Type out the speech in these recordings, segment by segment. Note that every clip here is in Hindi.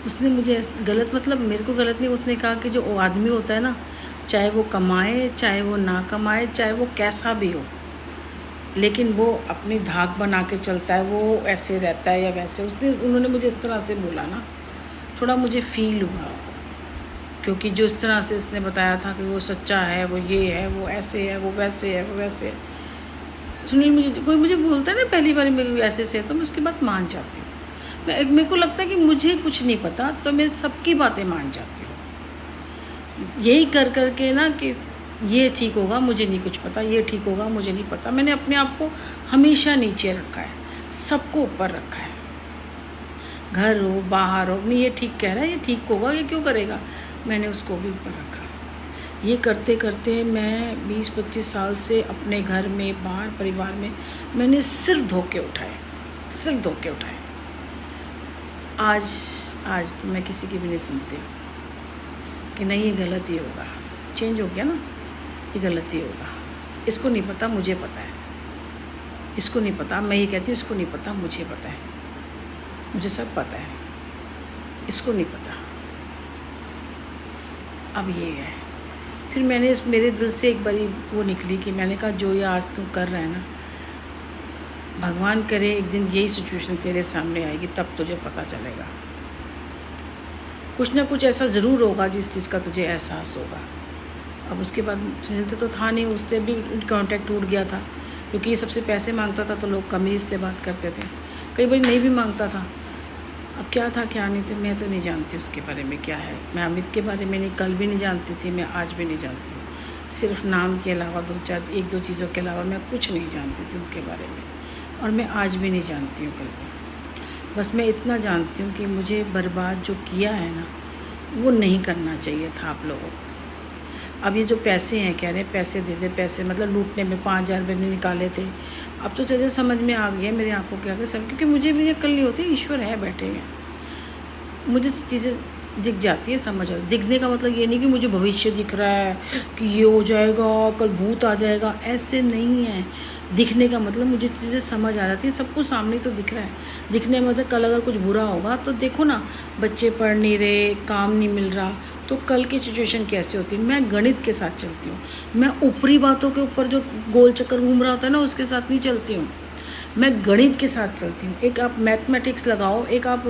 उसने मुझे गलत मतलब मेरे को गलत नहीं, उसने कहा कि जो वो आदमी होता है ना, चाहे वो कमाए चाहे वो ना कमाए, चाहे वो कैसा भी हो, लेकिन वो अपनी धाक बना के चलता है, वो ऐसे रहता है या वैसे। उन्होंने मुझे इस तरह से बोला ना, थोड़ा मुझे फील हुआ, क्योंकि जो इस तरह से इसने बताया था कि वो सच्चा है, वो ये है, वो ऐसे है, वो वैसे है, वो वैसे है। सुनील, मुझे कोई मुझे बोलता है ना पहली बार मेरे ऐसे से, तो मैं उसकी बात मान जाती हूँ। मेरे को लगता है कि मुझे कुछ नहीं पता, तो मैं सबकी बातें मान जाती हूँ, यही कर कर के ना कि ये ठीक होगा, मुझे नहीं कुछ पता, ये ठीक होगा, मुझे नहीं पता। मैंने अपने आप को हमेशा नीचे रखा है, सबको ऊपर रखा है, घर हो बाहर हो, नहीं ये ठीक कह रहा है, ये ठीक होगा, ये क्यों करेगा, मैंने उसको भी ऊपर रखा। ये करते करते मैं 20-25 साल से अपने घर में, बाहर, परिवार में मैंने सिर्फ धोखे उठाए, सिर्फ धोखे उठाए। आज तो मैं किसी की भी नहीं सुनती कि नहीं ये गलत ही होगा, चेंज हो गया ना, ये गलत ही होगा, इसको नहीं पता, मुझे पता है, इसको नहीं पता, मैं ये कहती हूँ इसको नहीं पता, मुझे पता है, मुझे सब पता है, इसको नहीं पता। अब ये है, फिर मैंने मेरे दिल से एक बारी वो निकली कि मैंने कहा जो ये आज तू कर रहा है ना, भगवान करे एक दिन यही सिचुएशन तेरे सामने आएगी, तब तुझे पता चलेगा। कुछ ना कुछ ऐसा ज़रूर होगा जिस चीज़ का तुझे एहसास होगा। अब उसके बाद सुनील तो था नहीं, उससे भी कांटेक्ट टूट गया था, क्योंकि ये सबसे पैसे मांगता था तो लोग कम ही इससे बात करते थे, कई बार नहीं भी मांगता था। अब क्या था क्या नहीं थे मैं तो नहीं जानती उसके बारे में क्या है। मैं अमित के बारे में नहीं, कल भी नहीं जानती थी, मैं आज भी नहीं जानती हूँ। सिर्फ नाम के अलावा एक दो चीज़ों के अलावा मैं कुछ नहीं जानती थी उनके बारे में, और मैं आज भी नहीं जानती हूँ कल भी। बस मैं इतना जानती हूँ कि मुझे बर्बाद जो किया है ना, वो नहीं करना चाहिए था आप लोगों को। अब ये जो पैसे हैं, कह रहे हैं पैसे दे दे, पैसे मतलब लूटने में 5,000 मैंने निकाले थे। अब तो चलिए समझ में आ गया मेरी आंखों के आगे सब, क्योंकि मुझे भी ये कल नहीं होती, ईश्वर है बैठे हैं, मुझे चीज़ें दिख जाती है, समझ आ। दिखने का मतलब ये नहीं कि मुझे भविष्य दिख रहा है कि ये हो जाएगा, कल भूत आ जाएगा, ऐसे नहीं है। दिखने का मतलब मुझे चीज़ें समझ आ जाती है, सब कुछ सामने तो दिख रहा है। दिखने में मतलब कल अगर कुछ बुरा होगा तो देखो ना, बच्चे पढ़ नहीं रहे, काम नहीं मिल रहा, तो कल की सिचुएशन कैसे होती है। मैं गणित के साथ चलती हूँ, मैं ऊपरी बातों के ऊपर जो गोल चक्कर घूम रहा होता है ना, उसके साथ नहीं चलती हूँ, मैं गणित के साथ चलती हूँ। एक आप मैथमेटिक्स लगाओ, एक आप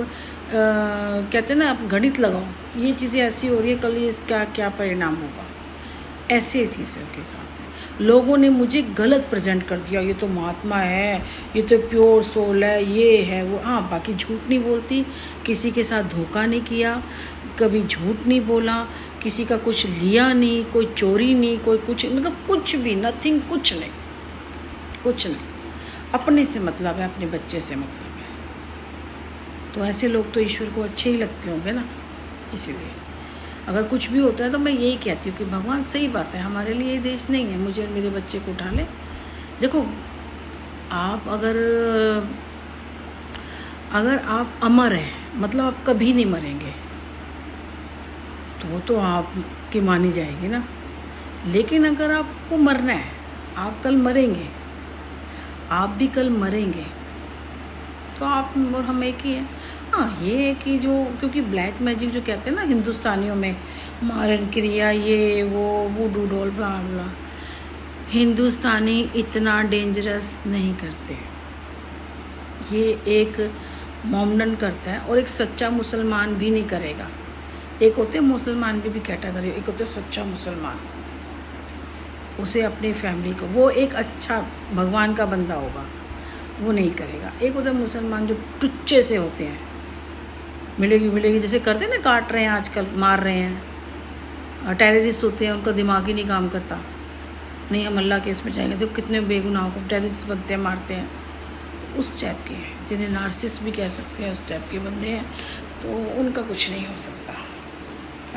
कहते हैं ना आप गणित लगाओ, ये चीज़ें ऐसी हो रही है, कल ये क्या क्या परिणाम होगा, ऐसे चीज़ें के साथ। लोगों ने मुझे गलत प्रेजेंट कर दिया, ये तो महात्मा है, ये तो प्योर सोल है, ये है वो। हाँ, बाकी झूठ नहीं बोलती, किसी के साथ धोखा नहीं किया, कभी झूठ नहीं बोला, किसी का कुछ लिया नहीं, कोई चोरी नहीं, कोई कुछ, मतलब कुछ भी, नथिंग, कुछ नहीं, कुछ नहीं। अपने से मतलब है, अपने बच्चे से मतलब है। तो ऐसे लोग तो ईश्वर को अच्छे ही लगते होंगे ना, इसीलिए अगर कुछ भी होता है तो मैं यही कहती हूँ कि भगवान सही बात है, हमारे लिए ये देश नहीं है, मुझे और मेरे बच्चे को उठा ले। देखो, आप अगर आप अमर हैं, मतलब आप कभी नहीं मरेंगे, तो वो तो आपकी मानी जाएगी ना। लेकिन अगर आपको मरना है, आप कल मरेंगे, आप भी कल मरेंगे, तो आप और हम एक ही हैं। हाँ, ये है कि जो, क्योंकि ब्लैक मैजिक जो कहते हैं ना हिंदुस्तानियों में, मारन क्रिया, ये वो वुडू डॉल ब्ला ब्ला, हिंदुस्तानी इतना डेंजरस नहीं करते। ये एक मोमडन करता है और एक सच्चा मुसलमान भी नहीं करेगा। एक होते हैं मुसलमान भी कैटेगरी, एक होते सच्चा मुसलमान, उसे अपनी फैमिली को, वो एक अच्छा भगवान का बंदा होगा, वो नहीं करेगा। एक होता है मुसलमान जो टुच्चे से होते हैं, मिलेगी मिलेगी जैसे करते हैं ना, काट रहे हैं आजकल, मार रहे हैं, टेररिस्ट होते हैं, उनका दिमाग ही नहीं काम करता, नहीं हम अल्लाह के इसमें जाएंगे। देखो कितने बेगुनाहों को टेररिस्ट बनते हैं, मारते हैं, तो उस टाइप के हैं, जिन्हें नार्सिस्ट भी कह सकते हैं, उस टाइप के बंदे हैं, तो उनका कुछ नहीं हो सकता।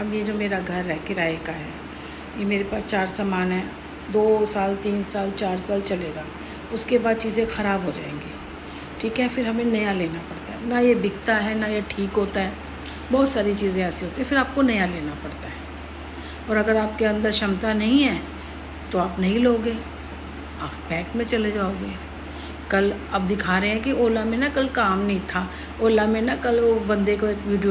अब ये जो मेरा घर है किराए का है, ये मेरे पास 4 सामान है, 2 साल 3 साल 4 साल चलेगा, उसके बाद चीज़ें ख़राब हो जाएंगी, ठीक है, फिर हमें नया लेना पड़ता है। ना ये बिकता है, ना ये ठीक होता है, बहुत सारी चीज़ें ऐसी होती हैं, फिर आपको नया लेना पड़ता है। और अगर आपके अंदर क्षमता नहीं है तो आप नहीं लोगे, आप बैक में चले जाओगे। कल अब दिखा रहे हैं कि ओला में ना कल काम नहीं था, ओला में ना कल वो बंदे को एक वीडियो